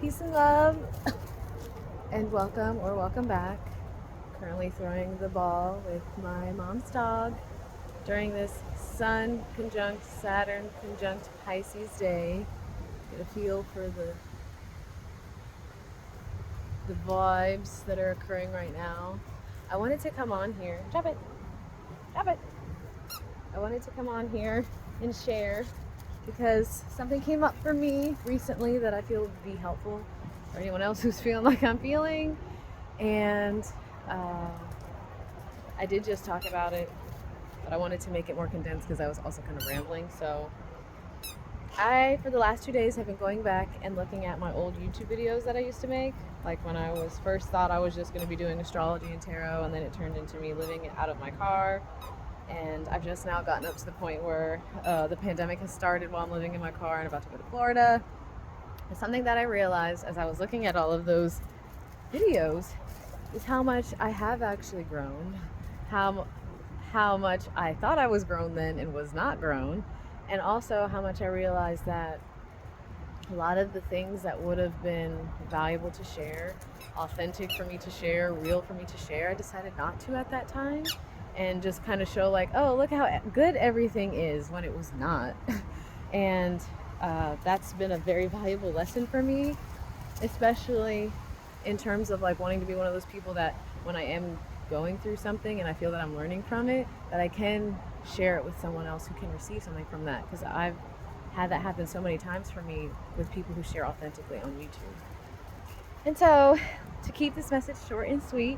Peace and love, and welcome back. Currently throwing the ball with my mom's dog during this Sun conjunct Saturn conjunct Pisces day. Get a feel for the vibes that are occurring right now. I wanted to come on here. Drop it. Drop it. I wanted to come on here and share because something came up for me recently that I feel would be helpful for anyone else who's feeling like I'm feeling. And uh, I did just talk about it, but I wanted to make it more condensed because I was also kind of rambling. So I, for the last 2 days, have been going back and looking at my old YouTube videos that I used to make. Like when I was first thought I was just going to be doing astrology and tarot, and then it turned into me living it out of my car. And I've just now gotten up to the point where the pandemic has started while I'm living in my car and about to go to Florida. And something that I realized as I was looking at all of those videos is how much I have actually grown, how much I thought I was grown then and was not grown, and also how much I realized that a lot of the things that would have been valuable to share, authentic for me to share, real for me to share, I decided not to at that time, and just kind of show like, oh, look how good everything is when it was not. And that's been a very valuable lesson for me, especially in terms of like wanting to be one of those people that when I am going through something and I feel that I'm learning from it, that I can share it with someone else who can receive something from that, because I've had that happen so many times for me with people who share authentically on YouTube. And so, to keep this message short and sweet,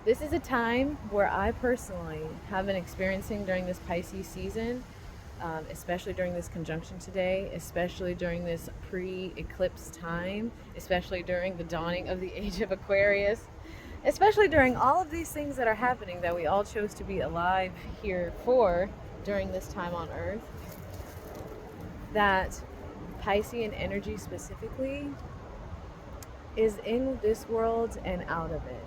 this is a time where I personally have been experiencing during this Pisces season, especially during this conjunction today, especially during this pre-eclipse time, especially during the dawning of the age of Aquarius, especially during all of these things that are happening that we all chose to be alive here for during this time on Earth, that Piscean energy specifically is in this world and out of it.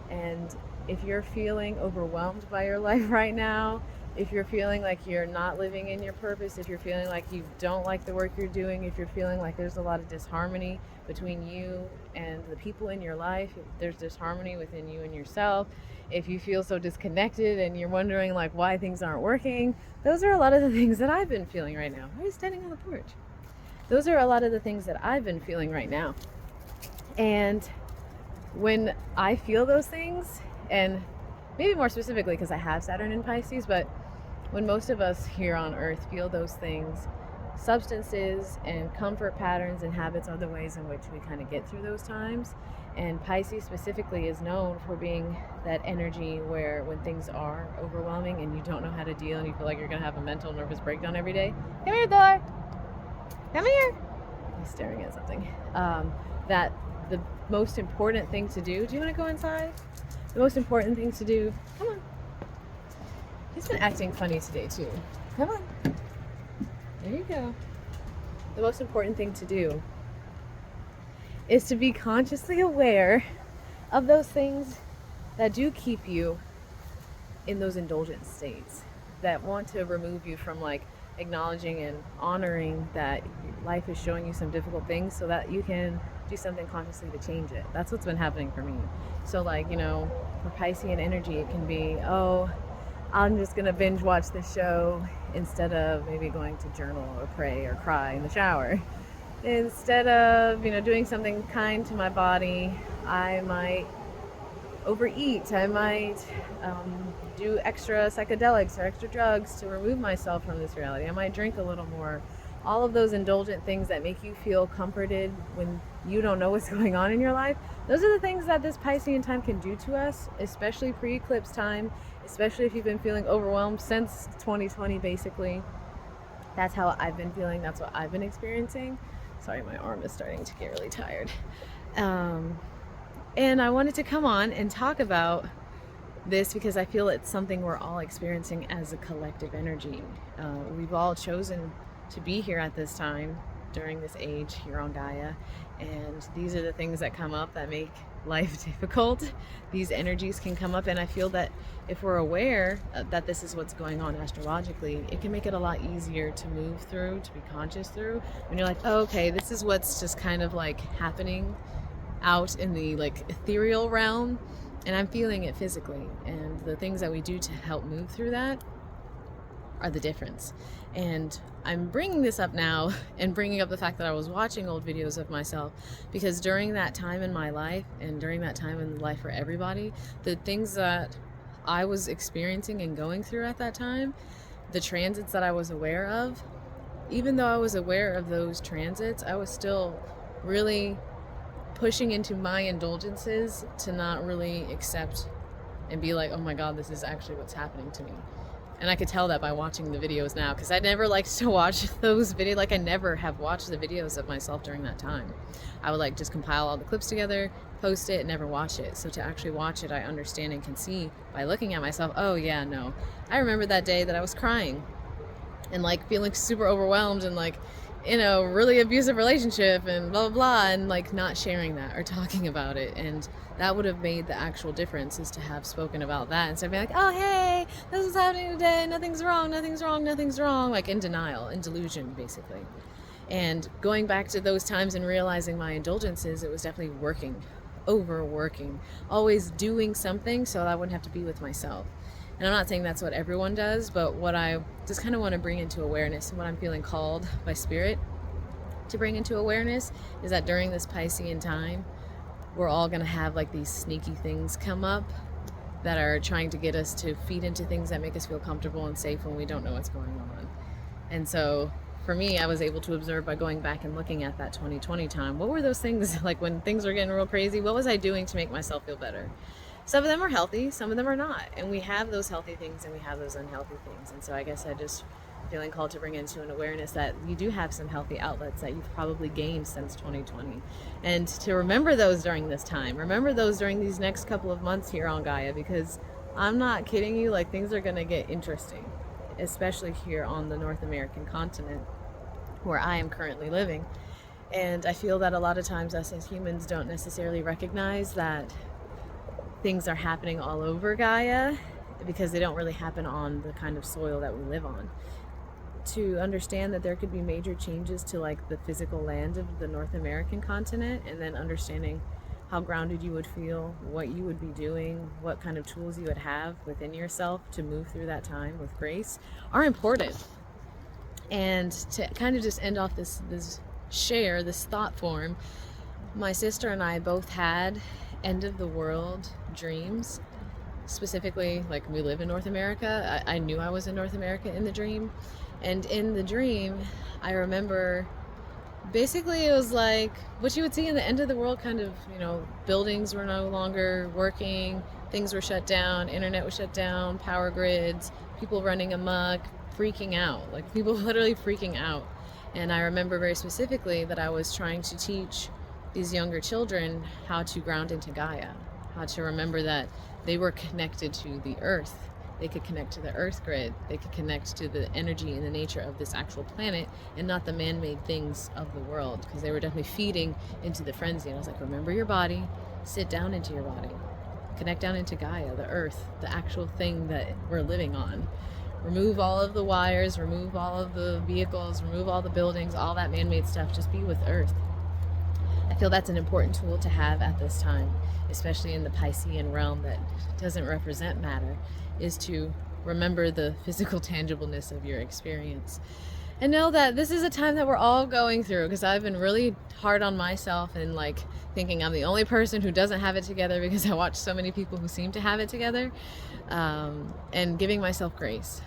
And if you're feeling overwhelmed by your life right now, if you're feeling like you're not living in your purpose, if you're feeling like you don't like the work you're doing, if you're feeling like there's a lot of disharmony between you and the people in your life, if there's disharmony within you and yourself, if you feel so disconnected and you're wondering like why things aren't working, those are a lot of the things that I've been feeling right now. Why are you standing on the porch? Those are a lot of the things that I've been feeling right now. And when I feel those things, and maybe more specifically because I have Saturn in Pisces, but when most of us here on Earth feel those things, substances and comfort patterns and habits are the ways in which we kind of get through those times. And Pisces specifically is known for being that energy where when things are overwhelming and you don't know how to deal and you feel like you're going to have a mental nervous breakdown every day. Come here, Thor. Come here. He's staring at something. That the most important thing to do you want to go inside? The most important thing to do, come on. He's been acting funny today too. Come on. There you go. The most important thing to do is to be consciously aware of those things that do keep you in those indulgent states, that want to remove you from like acknowledging and honoring that life is showing you some difficult things so that you can do something consciously to change it. That's what's been happening for me. So like, for Piscean energy, it can be, oh, I'm just gonna binge watch this show instead of maybe going to journal or pray or cry in the shower. Instead of, doing something kind to my body, I might overeat. I might do extra psychedelics or extra drugs to remove myself from this reality. I might drink a little more. All of those indulgent things that make you feel comforted when you don't know what's going on in your life, those are the things that this Piscean time can do to us, especially pre-eclipse time, especially if you've been feeling overwhelmed since 2020, basically. That's how I've been feeling. That's what I've been experiencing. Sorry, my arm is starting to get really tired. And I wanted to come on and talk about this because I feel it's something we're all experiencing as a collective energy. We've all chosen to be here at this time during this age here on Gaia, and these are the things that come up that make life difficult. These energies can come up, and I feel that if we're aware that this is what's going on astrologically, it can make it a lot easier to move through, to be conscious through, when you're like, oh, okay, this is what's just kind of like happening out in the like ethereal realm, and I'm feeling it physically, and the things that we do to help move through that are the difference. And I'm bringing this up now and bringing up the fact that I was watching old videos of myself, because during that time in my life, and during that time in life for everybody, the things that I was experiencing and going through at that time, the transits that I was aware of, even though I was aware of those transits, I was still really pushing into my indulgences to not really accept and be like, oh my God, this is actually what's happening to me. And I could tell that by watching the videos now, because I never liked to watch those videos. Like, I never have watched the videos of myself during that time. I would like just compile all the clips together, post it, and never watch it. So to actually watch it, I understand and can see by looking at myself, oh yeah, no. I remember that day that I was crying and like feeling super overwhelmed and like, you know, really abusive relationship and blah, blah, blah, and like not sharing that or talking about it. And that would have made the actual difference, is to have spoken about that instead of being like, oh, hey, this is happening today, nothing's wrong, nothing's wrong, nothing's wrong, like in denial, in delusion, basically. And going back to those times and realizing my indulgences, it was definitely working, overworking, always doing something so that I wouldn't have to be with myself. And I'm not saying that's what everyone does, but what I just kind of want to bring into awareness, and what I'm feeling called by Spirit to bring into awareness, is that during this Piscean time, we're all going to have like these sneaky things come up that are trying to get us to feed into things that make us feel comfortable and safe when we don't know what's going on. And so for me, I was able to observe by going back and looking at that 2020 time. What were those things, like when things were getting real crazy, what was I doing to make myself feel better? Some of them are healthy, some of them are not. And we have those healthy things and we have those unhealthy things. And so I guess I just feeling called to bring into an awareness that you do have some healthy outlets that you've probably gained since 2020. And to remember those during this time. Remember those during these next couple of months here on Gaia, because I'm not kidding you, like things are going to get interesting, especially here on the North American continent where I am currently living. And I feel that a lot of times us as humans don't necessarily recognize that things are happening all over Gaia, because they don't really happen on the kind of soil that we live on. To understand that there could be major changes to like the physical land of the North American continent, and then understanding how grounded you would feel, what you would be doing, what kind of tools you would have within yourself to move through that time with grace, are important. And to kind of just end off this thought form, my sister and I both had end of the world dreams. Specifically, like, we live in North America. I knew I was in North America in the dream. And in the dream, I remember basically it was like what you would see in the end of the world kind of, you know, buildings were no longer working, things were shut down, internet was shut down, power grids, people running amok, freaking out, like people literally freaking out. And I remember very specifically that I was trying to teach these younger children how to ground into Gaia, how to remember that they were connected to the earth. They could connect to the earth grid. They could connect to the energy and the nature of this actual planet, and not the man-made things of the world, because they were definitely feeding into the frenzy. And I was like, remember your body, sit down into your body, connect down into Gaia, the earth, the actual thing that we're living on. Remove all of the wires, remove all of the vehicles, remove all the buildings, all that man-made stuff, just be with earth. I feel that's an important tool to have at this time, especially in the Piscean realm that doesn't represent matter, is to remember the physical tangibleness of your experience. And know that this is a time that we're all going through, because I've been really hard on myself and like thinking I'm the only person who doesn't have it together, because I watch so many people who seem to have it together, and giving myself grace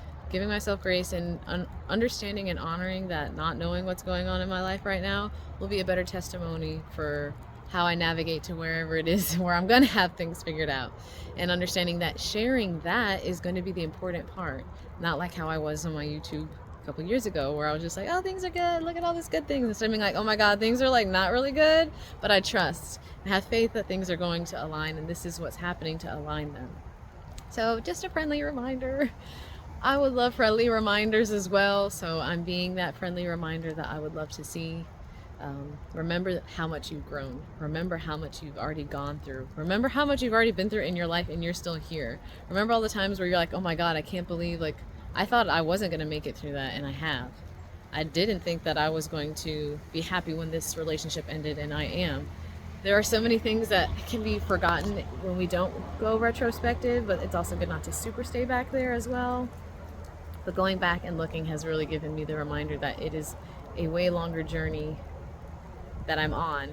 and understanding and honoring that not knowing what's going on in my life right now will be a better testimony for how I navigate to wherever it is where I'm going to have things figured out. And understanding that sharing that is going to be the important part, not like how I was on my YouTube a couple years ago, where I was just like, oh, things are good, look at all these good things, instead of being like, oh my God, things are like not really good, but I trust and have faith that things are going to align, and this is what's happening to align them. So just a friendly reminder. I would love friendly reminders as well, so I'm being that friendly reminder that I would love to see Remember how much you've grown. Remember how much you've already gone through. Remember how much you've already been through in your life and you're still here. Remember all the times where you're like, oh my God, I can't believe, like, I thought I wasn't going to make it through that, and I have. I didn't think that I was going to be happy when this relationship ended, and I am. There are so many things that can be forgotten when we don't go retrospective, but it's also good not to super stay back there as well. But going back and looking has really given me the reminder that it is a way longer journey that I'm on.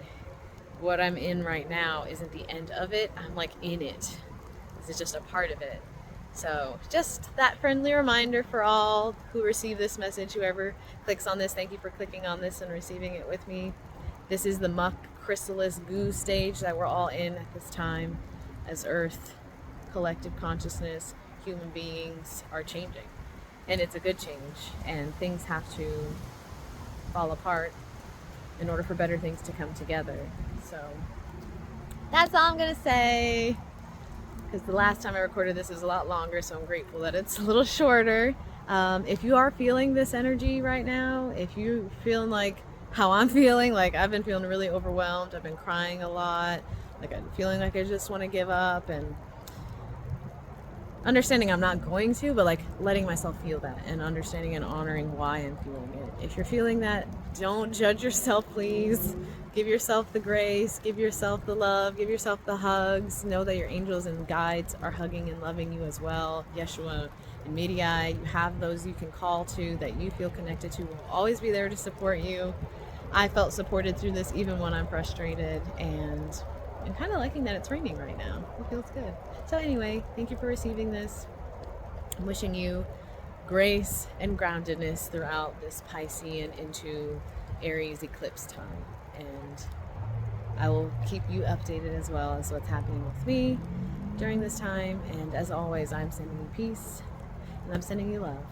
What I'm in right now isn't the end of it. I'm like in it. This is just a part of it. So just that friendly reminder for all who receive this message, whoever clicks on this, thank you for clicking on this and receiving it with me. This is the muck, chrysalis, goo stage that we're all in at this time as Earth, collective consciousness, human beings are changing. And it's a good change, and things have to fall apart in order for better things to come together. So that's all I'm gonna say, because the last time I recorded this was a lot longer, so I'm grateful that it's a little shorter. If you are feeling this energy right now, if you're feeling like how I'm feeling, like I've been feeling really overwhelmed, I've been crying a lot, like I'm feeling like I just want to give up, and understanding I'm not going to, but like letting myself feel that and understanding and honoring why I'm feeling it. If you're feeling that, don't judge yourself, please. Give yourself the grace, give yourself the love, give yourself the hugs. Know that your angels and guides are hugging and loving you as well. Yeshua and Midiai, you have those you can call to that you feel connected to, will always be there to support you. I felt supported through this even when I'm frustrated, and I'm kind of liking that it's raining right now. It feels good. So anyway, thank you for receiving this. I'm wishing you grace and groundedness throughout this Piscean into Aries eclipse time. And I will keep you updated as well as what's happening with me during this time. And as always, I'm sending you peace and I'm sending you love.